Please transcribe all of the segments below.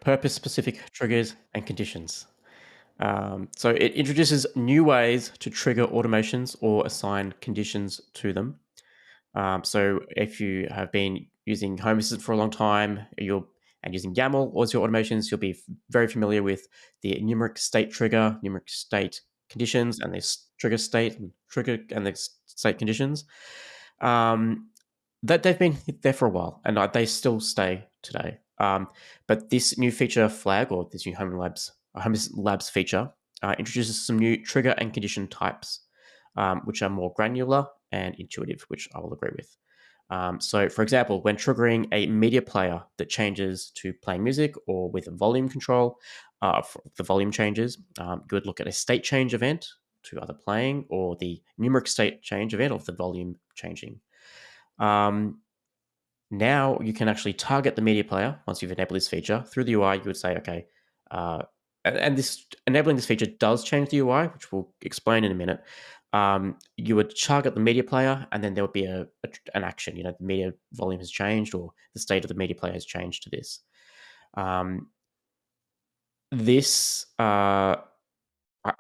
purpose-specific triggers and conditions. So it introduces new ways to trigger automations or assign conditions to them. So if you have been using Home Assistant for a long time, and using YAML as your automations, you'll be very familiar with the numeric state trigger, numeric state conditions, and this trigger and the state conditions. Um, that they've been there for a while, and they still stay today. But this new feature flag, or this new Home Labs feature, introduces some new trigger and condition types, which are more granular and intuitive, which I will agree with. So, for example, when triggering a media player that changes to playing music or with a volume control, for the volume changes, you would look at a state change event to either playing or the numeric state change event of the volume changing. Um, Now you can actually target the media player once you've enabled this feature through the UI. You would say, okay, and this enabling this feature does change the UI, which we'll explain in a minute. You would target the media player, and then there would be an action. The media volume has changed, or the state of the media player has changed to this. Um, this I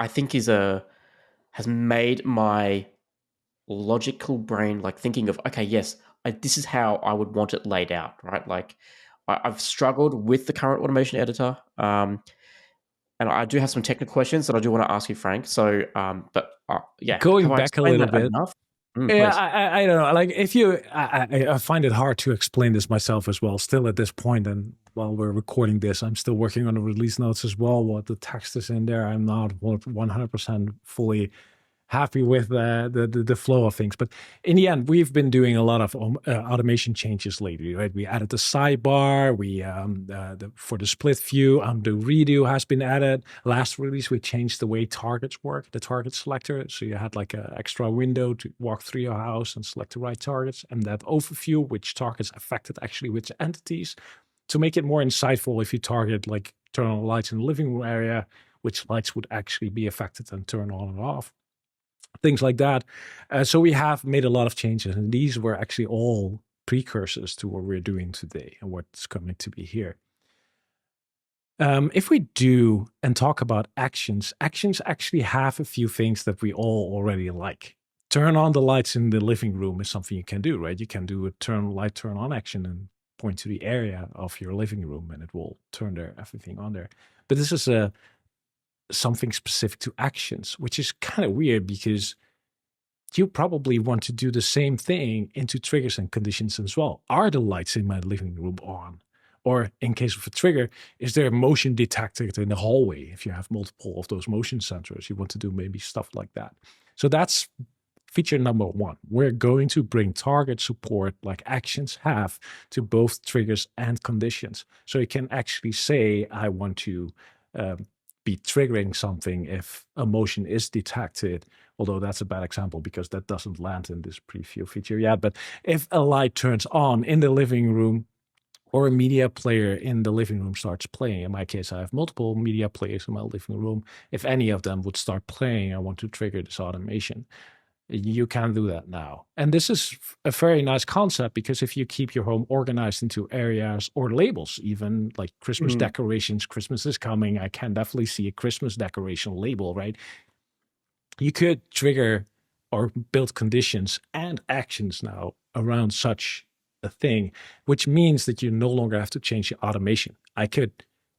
think has made my logical brain like thinking of, okay, yes, this is how I would want it laid out, right? Like I've struggled with the current automation editor, and I do have some technical questions that I do want to ask you, Frank. So, yeah, have Going I back a explained little that bit, enough? yeah, Please. I don't know. Like if you, I find it hard to explain this myself as well. Still at this point, and while we're recording this, I'm still working on the release notes as well. What the text is in there, I'm not 100% fully happy with the flow of things. But in the end, we've been doing a lot of automation changes lately, right? We added the sidebar, for the split view, the redo has been added. Last release, we changed the way targets work, the target selector. So you had like an extra window to walk through your house and select the right targets, and that overview, which targets affected actually which entities, to make it more insightful. If you target like turn on the lights in the living room area, which lights would actually be affected and turn on and off, things like that. So we have made a lot of changes, and these were actually all precursors to what we're doing today and what's coming to be here. If we do and talk about actions actually have a few things that we all already like. Turn on the lights in the living room is something you can do, right? You can do a turn on action and point to the area of your living room, and it will turn everything on there. But this is something specific to actions, which is kind of weird because you probably want to do the same thing into triggers and conditions as well. Are the lights in my living room on? Or in case of a trigger, is there a motion detected in the hallway? If you have multiple of those motion sensors, you want to do maybe stuff like that. So that's feature number one. We're going to bring target support like actions have to both triggers and conditions. So you can actually say, I want to be triggering something if a motion is detected, although that's a bad example because that doesn't land in this preview feature yet. But if a light turns on in the living room or a media player in the living room starts playing, in my case, I have multiple media players in my living room. If any of them would start playing, I want to trigger this automation. You can do that now. And this is a very nice concept because if you keep your home organized into areas or labels, even like Christmas decorations, Christmas is coming, I can definitely see a Christmas decoration label, right? You could trigger or build conditions and actions now around such a thing, which means that you no longer have to change the automation. I could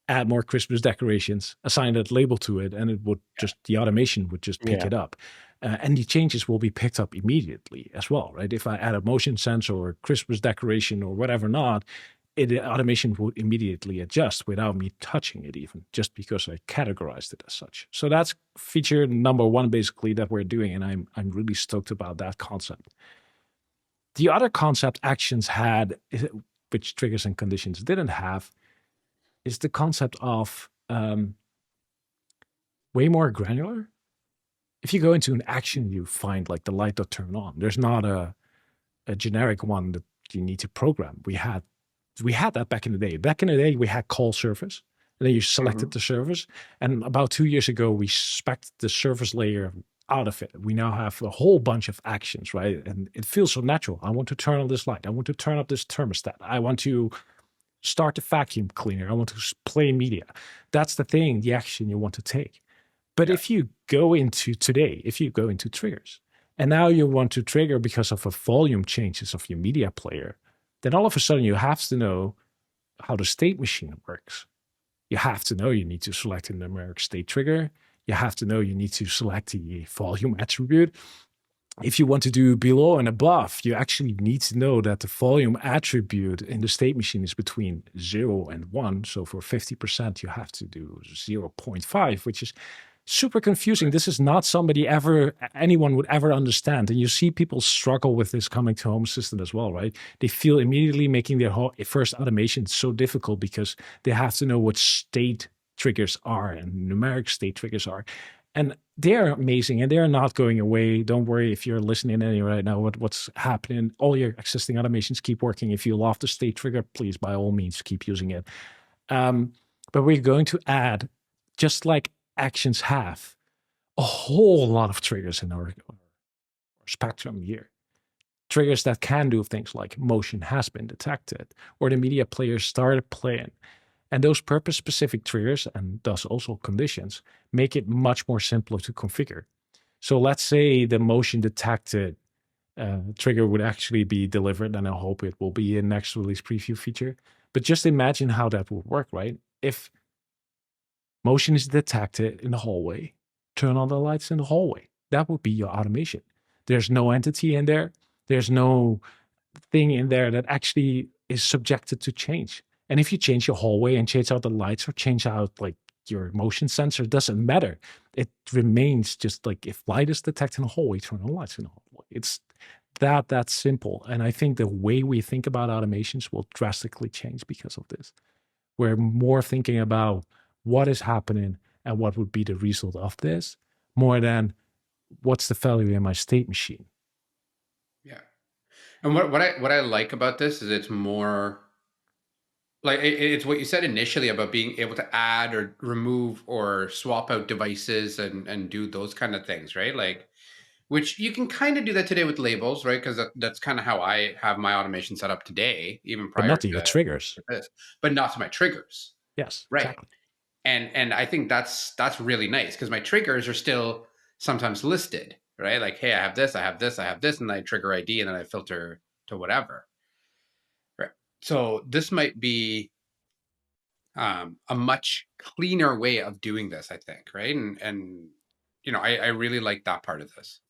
add more Christmas decorations, assign that label to it, and it would the automation would just pick it up. And the changes will be picked up immediately as well, right? If I add a motion sensor or a Christmas decoration or whatever not, the automation would immediately adjust without me touching it even, just because I categorized it as such. So that's feature number one, basically, that we're doing, and I'm really stoked about that concept. The other concept actions had, which triggers and conditions didn't have, is the concept of way more granular. If you go into an action, you find like the light that turn on. There's not a generic one that you need to program. We had that back in the day. Back in the day, we had call service, and then you selected the service. And about 2 years ago, we spec'd the service layer out of it. We now have a whole bunch of actions, right? And it feels so natural. I want to turn on this light. I want to turn up this thermostat. I want to start a vacuum cleaner. I want to play media. That's the thing, the action you want to take. But Yeah. if you go into today, if you go into triggers, and now you want to trigger because of a volume changes of your media player, then all of a sudden you have to know how the state machine works. You have to know you need to select a numeric state trigger. You have to know you need to select the volume attribute. If you want to do below and above, you actually need to know that the volume attribute in the state machine is between 0 and 1. So for 50%, you have to do 0.5, which is super confusing. This is not anyone would ever understand. And you see people struggle with this coming to home assistant as well, right? They feel immediately making their first automation so difficult because they have to know what state triggers are and numeric state triggers are. And they're amazing and they're not going away. Don't worry if you're listening in right now, what's happening. All your existing automations keep working. If you love the state trigger, please, by all means, keep using it. But we're going to add, just like actions have, a whole lot of triggers in our spectrum here. Triggers that can do things like motion has been detected or the media player started playing. And those purpose-specific triggers, and thus also conditions, make it much more simpler to configure. So let's say the motion detected trigger would actually be delivered, and I hope it will be in next release preview feature. But just imagine how that would work, right? If motion is detected in the hallway, turn on the lights in the hallway. That would be your automation. There's no entity in there. There's no thing in there that actually is subjected to change. And if you change your hallway and change out the lights or change out like your motion sensor, it doesn't matter. It remains just like if light is detected in a hallway, turn on lights in the hallway. It's that simple. And I think the way we think about automations will drastically change because of this. We're more thinking about what is happening and what would be the result of this, more than what's the value in my state machine. Yeah. And what I like about this is it's more like it's what you said initially about being able to add or remove or swap out devices and do those kind of things, right? Like, which you can kind of do that today with labels, right? Because that's kind of how I have my automation set up today, even But prior not in your to triggers. this, but not to my triggers, Yes, right? exactly. And I think that's really nice because my triggers are still sometimes listed, right? Like, hey, I have this, I have this, I have this, and then I trigger ID, and then I filter to whatever, right? So this might be a much cleaner way of doing this, I think, right? And I really like that part of this.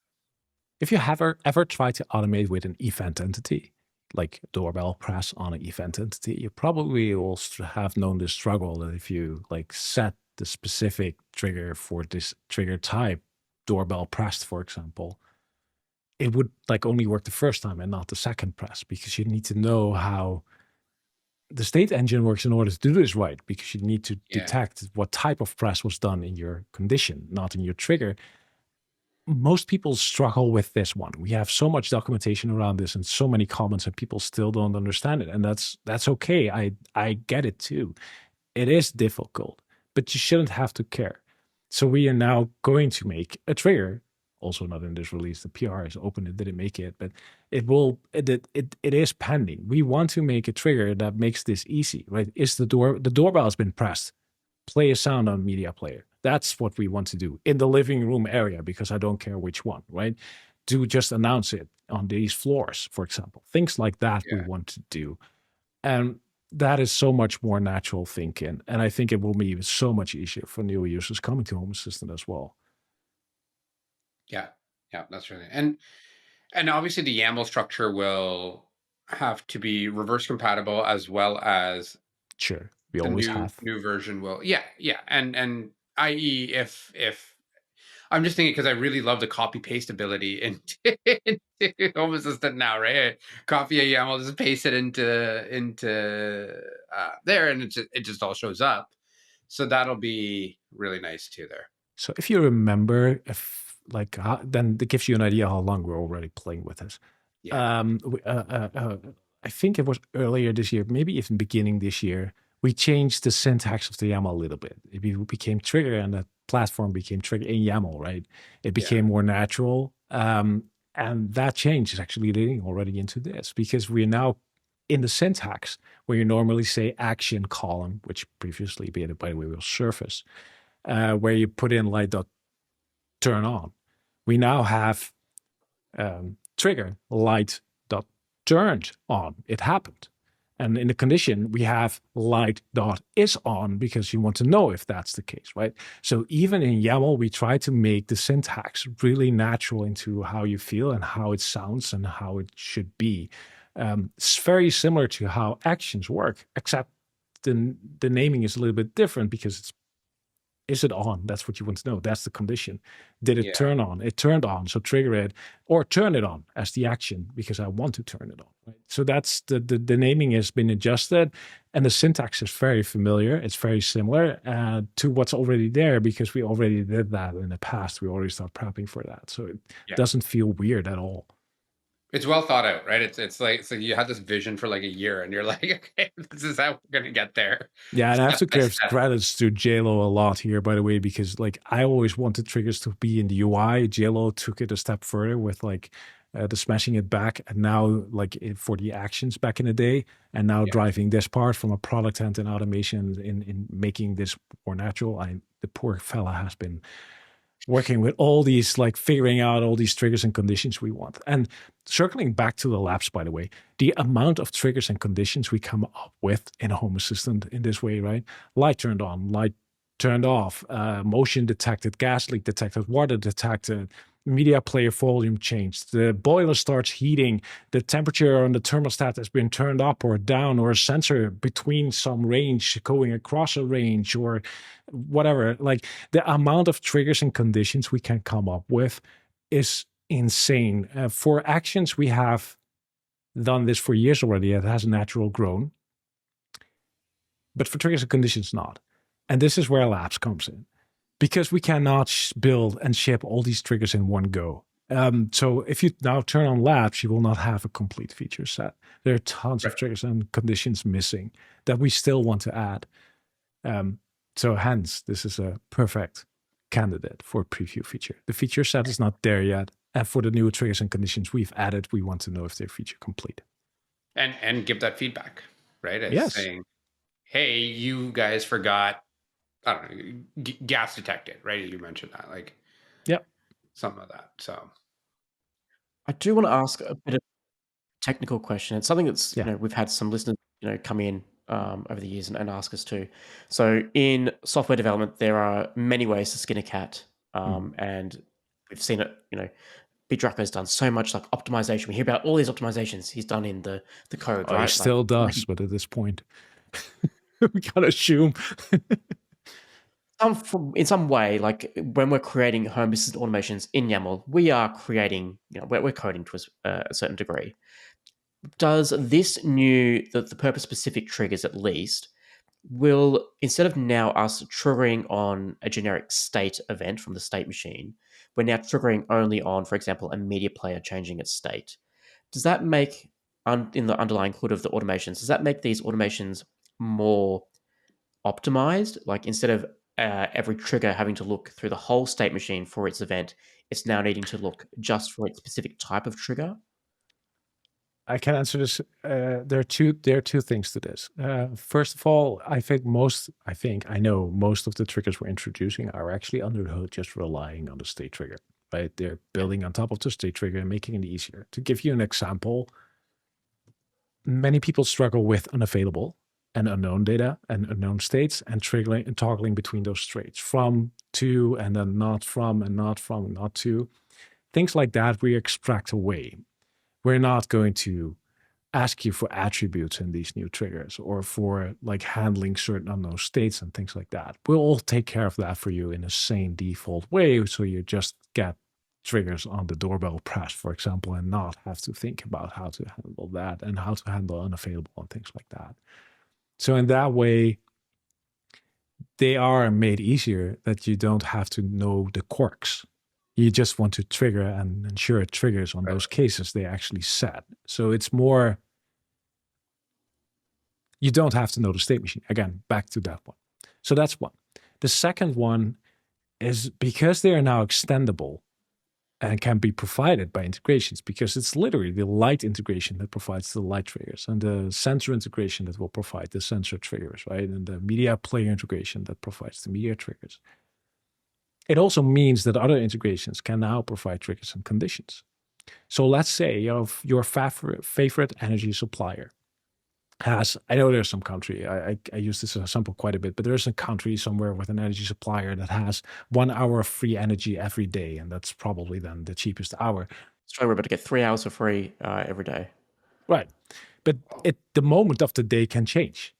If you have ever tried to automate with an event entity, like doorbell press on an event entity, you probably will have known this struggle that if you like set the specific trigger for this trigger type, doorbell pressed, for example, it would like only work the first time and not the second press because you need to know how the state engine works in order to do this right because you need to Yeah, detect what type of press was done in your condition, not in your trigger. Most people struggle with this one. We have so much documentation around this and so many comments and people still don't understand it. And that's okay. I get it too. It is difficult, but you shouldn't have to care. So we are now going to make a trigger, also not in this release. The PR is open, it didn't make it, but it is pending. We want to make a trigger that makes this easy, right? Is the doorbell has been pressed. Play a sound on media player. That's what we want to do in the living room area because I don't care which one, right? To just announce it on these floors, for example. Things like that we yeah, want to do. And that is so much more natural thinking. And I think it will be so much easier for new users coming to Home Assistant as well. yeah, yeah. That's really and obviously the YAML structure will have to be reverse compatible as well as Sure, we the always new have. new version will. Yeah, yeah, and i.e. if I'm just thinking because I really love the copy paste ability into Home Assistant now, right? Copy a YAML, just paste it into there, and it just all shows up. So that'll be really nice too. There, So if you remember, if like then that gives you an idea how long we're already playing with this. yeah, Um, we- uh, uh, uh, I think it was earlier this year, maybe even beginning this year. We changed the syntax of the YAML a little bit. Became trigger, and the platform became trigger in YAML, right? It yeah, became more natural, and that change is actually leading already into this because we're now in the syntax, where you normally say action column, which previously, by the way, was surface, where you put in light dot turn on, we now have trigger light dot turned on. It happened. And in the condition, we have light dot is on because you want to know if that's the case, right? So even in YAML, we try to make the syntax really natural into how you feel and how it sounds and how it should be. It's very similar to how actions work, except the naming is a little bit different because it's, is it on? That's what you want to know. That's the condition. Did it turn on? It turned on, so trigger it, or turn it on as the action because I want to turn it on. Right? So that's the naming has been adjusted, and the syntax is very familiar. It's very similar to what's already there because we already did that in the past. We already started prepping for that, so it doesn't feel weird at all. It's well thought out, right? It's like you had this vision for like a year, and you're like, okay, this is how we're gonna get there. Yeah, and I have to give credits to JLo a lot here, by the way, because like I always wanted triggers to be in the UI. JLo took it a step further with like the smashing it back, and now like for the actions back in the day, and now driving this part from a product end and automation in making this more natural. The poor fella has been working with all these, like figuring out all these triggers and conditions we want. And circling back to the labs, by the way, the amount of triggers and conditions we come up with in a Home Assistant in this way, right? Light turned on, light turned off, motion detected, gas leak detected, water detected, media player volume changed, the boiler starts heating, the temperature on the thermostat has been turned up or down, or a sensor between some range going across a range, or whatever. Like the amount of triggers and conditions we can come up with is insane. For actions, we have done this for years already. It has natural grown. But for triggers and conditions, not. And this is where labs comes in. Because we cannot build and ship all these triggers in one go. So if you now turn on labs, you will not have a complete feature set. There are tons of triggers and conditions missing that we still want to add. So hence, this is a perfect candidate for a preview feature. The feature set is not there yet. And for the new triggers and conditions we've added, we want to know if they're feature complete. And give that feedback, right? As yes. saying, hey, you guys forgot, I don't know, gas detected, right? You mentioned that, like, some of that. So I do want to ask a bit of a technical question. It's something that's, we've had some listeners, come in over the years and ask us too. So in software development, there are many ways to skin a cat. And we've seen it, Bidrako's done so much like optimization. We hear about all these optimizations he's done in the code, right? He still does, but at this point, we gotta assume. In some way, like when we're creating home business automations in YAML, we are creating, we're coding to a certain degree. Does this the purpose-specific triggers at least, will, instead of now us triggering on a generic state event from the state machine, we're now triggering only on, for example, a media player changing its state. Does that make, in the underlying hood of the automations, does that make these automations more optimized? Like instead of every trigger having to look through the whole state machine for its event, it's now needing to look just for its specific type of trigger? I can answer this. There are two things to this. First of all, I know most of the triggers we're introducing are actually under the hood just relying on the state trigger, right? They're building on top of the state trigger and making it easier. To give you an example, many people struggle with unavailable and unknown data and unknown states and triggering and toggling between those states, from, to, and then not from, and not from, and not to. Things like that we extract away. We're not going to ask you for attributes in these new triggers or for like handling certain unknown states and things like that. We'll all take care of that for you in the same default way. So you just get triggers on the doorbell press, for example, and not have to think about how to handle that and how to handle unavailable and things like that. So in that way, they are made easier that you don't have to know the quirks. You just want to trigger and ensure it triggers on those cases they actually set. So it's more, you don't have to know the state machine. Again, back to that one. So that's one. The second one is because they are now extendable, and can be provided by integrations, because it's literally the light integration that provides the light triggers, and the sensor integration that will provide the sensor triggers, right? And the media player integration that provides the media triggers. It also means that other integrations can now provide triggers and conditions. So let's say your favorite energy supplier has, I know there's some country, I use this as a sample quite a bit, but there's a country somewhere with an energy supplier that has 1 hour of free energy every day, and that's probably then the cheapest hour. Australia, we're about to get 3 hours for free every day. Right. But the moment of the day can change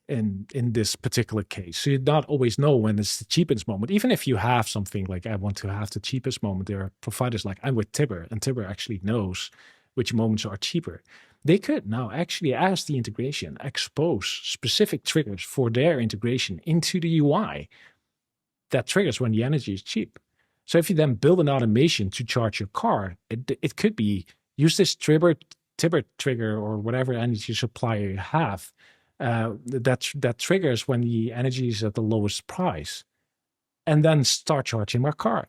in this particular case. So you not always know when it's the cheapest moment. Even if you have something like, I want to have the cheapest moment, there are providers like, I'm with Tibber, and Tibber actually knows which moments are cheaper. They could now actually, as the integration, expose specific triggers for their integration into the UI that triggers when the energy is cheap. So if you then build an automation to charge your car, it could be use this Tibber trigger or whatever energy supplier you have that triggers when the energy is at the lowest price, and then start charging my car.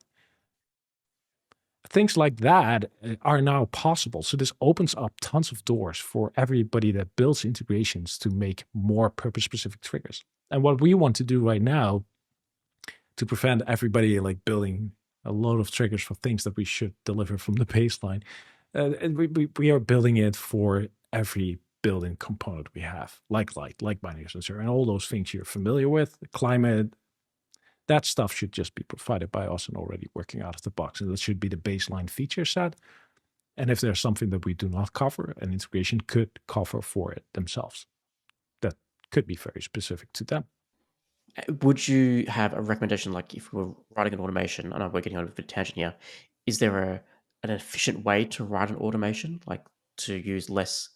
Things like that are now possible. So this opens up tons of doors for everybody that builds integrations to make more purpose-specific triggers. And what we want to do right now to prevent everybody like building a load of triggers for things that we should deliver from the baseline, we are building it for every building component we have, like light, like binary sensor, and all those things you're familiar with, climate. That stuff should just be provided by us and already working out of the box. And that should be the baseline feature set. And if there's something that we do not cover, an integration could cover for it themselves. That could be very specific to them. Would you have a recommendation, like if we're writing an automation, I know we're getting on a bit of a tangent here, is there an efficient way to write an automation, like to use less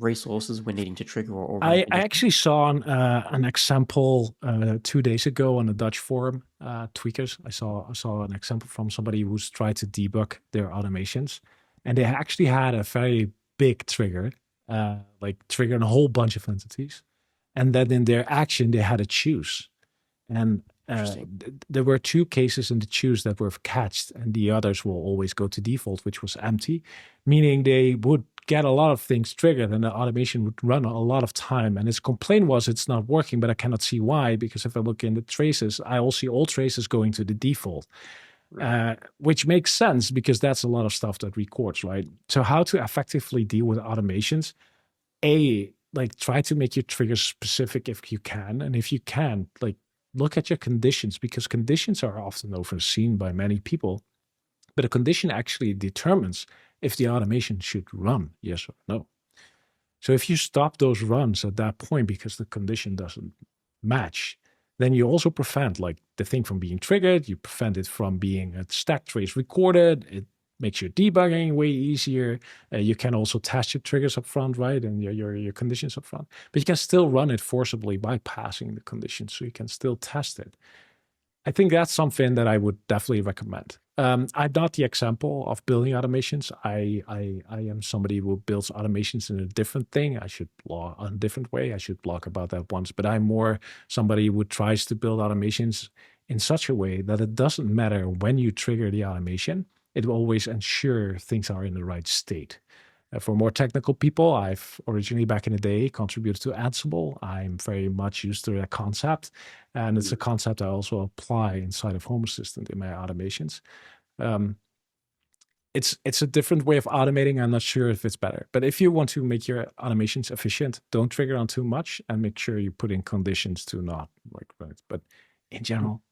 resources when needing to trigger or run I conditions? actually saw an example 2 days ago on a Dutch forum, Tweakers. I saw an example from somebody who's tried to debug their automations, and they actually had a very big trigger, like triggering a whole bunch of entities, and then in their action they had to choose. And there were 2 cases in the choose that were catched, and the others will always go to default, which was empty, meaning they would get a lot of things triggered and the automation would run a lot of time. And his complaint was it's not working, but I cannot see why, because if I look in the traces, I will see all traces going to the default, which makes sense because that's a lot of stuff that records, right? So how to effectively deal with automations? Like try to make your triggers specific if you can. And if you can, like look at your conditions, because conditions are often overseen by many people, but a condition actually determines if the automation should run, yes or no. So if you stop those runs at that point because the condition doesn't match, then you also prevent like the thing from being triggered, you prevent it from being a stack trace recorded, it makes your debugging way easier. You can also test your triggers up front, right? And your conditions up front, but you can still run it forcibly by passing the conditions, so you can still test it. I think that's something that I would definitely recommend. I'm not the example of building automations. I am somebody who builds automations in a different thing. I should blog on a different way. I should blog about that once. But I'm more somebody who tries to build automations in such a way that it doesn't matter when you trigger the automation. It will always ensure things are in the right state. For more technical people, I've originally back in the day contributed to Ansible. I'm very much used to that concept. And it's a concept I also apply inside of Home Assistant in my automations. It's a different way of automating. I'm not sure if it's better. But if you want to make your automations efficient, don't trigger on too much and make sure you put in conditions to not like that. But in general,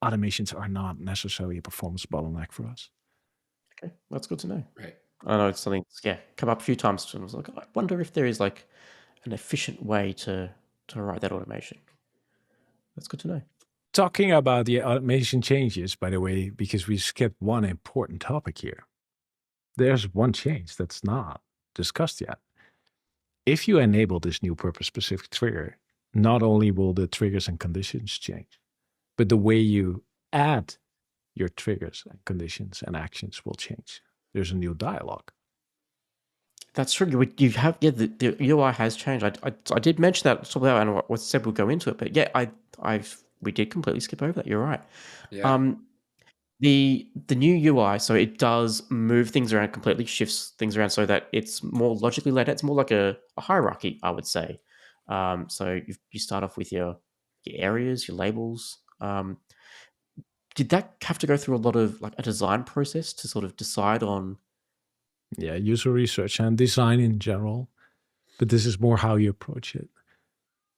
automations are not necessarily a performance bottleneck for us. Okay, that's good to know. Right. I know it's something, come up a few times, and I was like, I wonder if there is like an efficient way to write that automation. That's good to know. Talking about the automation changes, by the way, because we skipped one important topic here. There's one change that's not discussed yet. If you enable this new purpose-specific trigger, not only will the triggers and conditions change, but the way you add your triggers and conditions and actions will change. There's a new dialogue. That's true. You have the UI has changed. I did mention that sort of, and what said we'll go into it, but yeah, we did completely skip over that. You're right. Yeah. The new UI, so it does move things around, completely shifts things around so that it's more logically laid out. It's more like a hierarchy, I would say. So you start off with your areas, your labels. Did that have to go through a lot of like a design process to sort of decide on? Yeah, user research and design in general, but this is more how you approach it.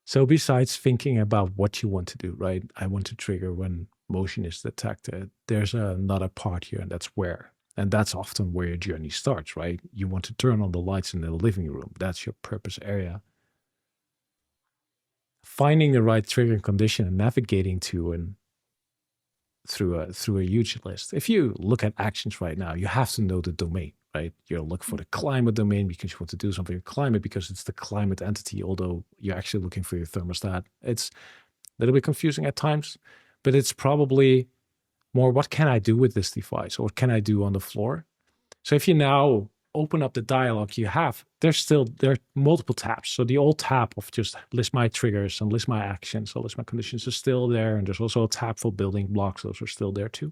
So besides thinking about what you want to do, right? I want to trigger when motion is detected. There's another part here, and that's where. And that's often where your journey starts, right? You want to turn on the lights in the living room. That's your purpose area. Finding the right trigger condition and navigating to and through a huge list. If you look at actions right now, you have to know the domain, right? You're looking for the climate domain because you want to do something with climate because it's the climate entity, although you're actually looking for your thermostat. It's a little bit confusing at times, but it's probably more what can I do with this device or what can I do on the floor? So if you now open up the dialog you have, there are multiple tabs. So the old tab of just list my triggers and list my actions or list my conditions is still there. And there's also a tab for building blocks. Those are still there too.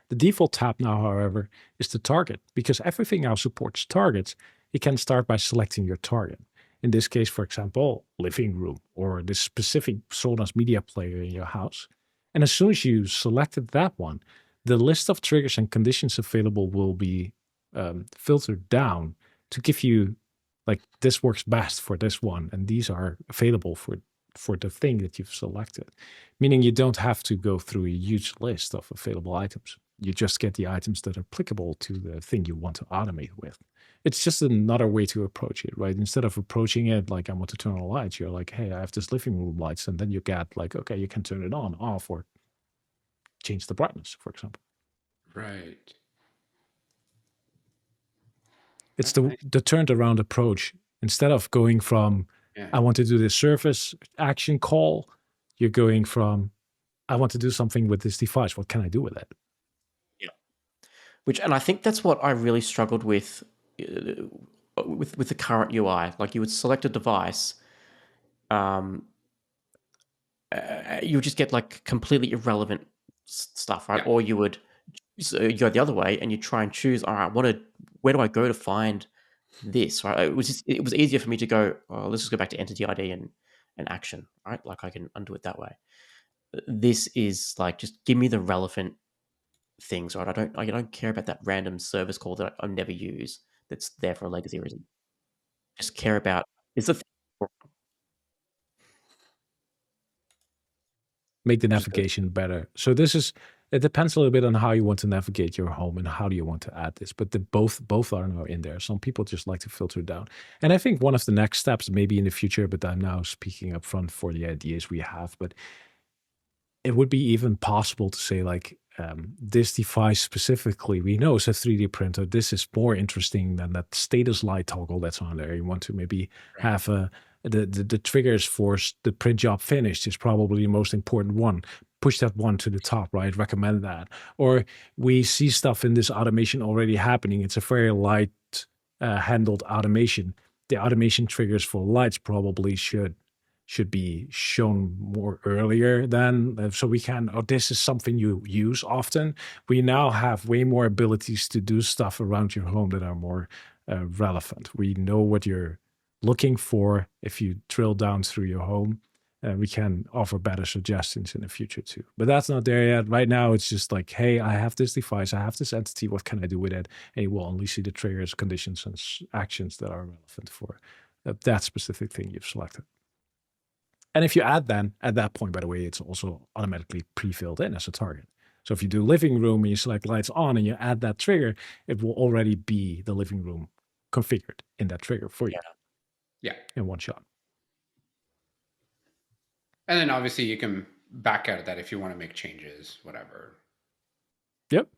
The default tab now, however, is the target. Because everything now supports targets, you can start by selecting your target. In this case, for example, living room or this specific Sonos media player in your house. And as soon as you selected that one, the list of triggers and conditions available will be filtered down to give you like this works best for this one, and these are available for the thing that you've selected. Meaning you don't have to go through a huge list of available items. You just get the items that are applicable to the thing you want to automate with. It's just another way to approach it, right? Instead of approaching it like I want to turn on lights, you're like, hey, I have this living room lights, and then you get like, okay, you can turn it on, off, or change the brightness, for example. Right. It's That's nice. the turned around approach. Instead of going from Yeah. I want to do this service action call, you're going from I want to do something with this device. What can I do with it? And I think that's what I really struggled with with the current UI. Like you would select a device, you would just get like completely irrelevant stuff, right? Yeah. Or you would go the other way and you try and choose. All right, where do I go to find this? Right? It was easier for me to go. Oh, let's just go back to entity ID and action. Right, like I can undo it that way. This is like just give me the relevant things, right? I don't care about that random service call that I never use that's there for a legacy reason. Just care about is the thing. Make the Understood. navigation better. So this is it depends a little bit on how you want to navigate your home and how do you want to add this. But the both are now in there. Some people just like to filter down. And I think one of the next steps, maybe in the future, but I'm now speaking up front for the ideas we have, but it would be even possible to say like this device specifically we know is a 3D printer. This is more interesting than that status light toggle that's on there. You want to maybe Right. have the triggers for the print job finished is probably the most important one. Push that one to the top, right? Recommend that. Or we see stuff in this automation already happening. It's a very light handled automation. The automation triggers for lights probably should be shown more earlier than so we can oh this is something you use often. We now have way more abilities to do stuff around your home that are more relevant. We know what you're looking for. If you drill down through your home, we can offer better suggestions in the future too, but that's not there yet. Right now it's just like, hey, I have this device, I have this entity, what can I do with it? And you will only see the triggers, conditions, and actions that are relevant for that specific thing you've selected. And if you add then, at that point, by the way, it's also automatically pre-filled in as a target. So if you do living room and you select lights on and you add that trigger, it will already be the living room configured in that trigger for you Yeah. in one shot. And then obviously you can back out of that if you want to make changes, whatever. Yep.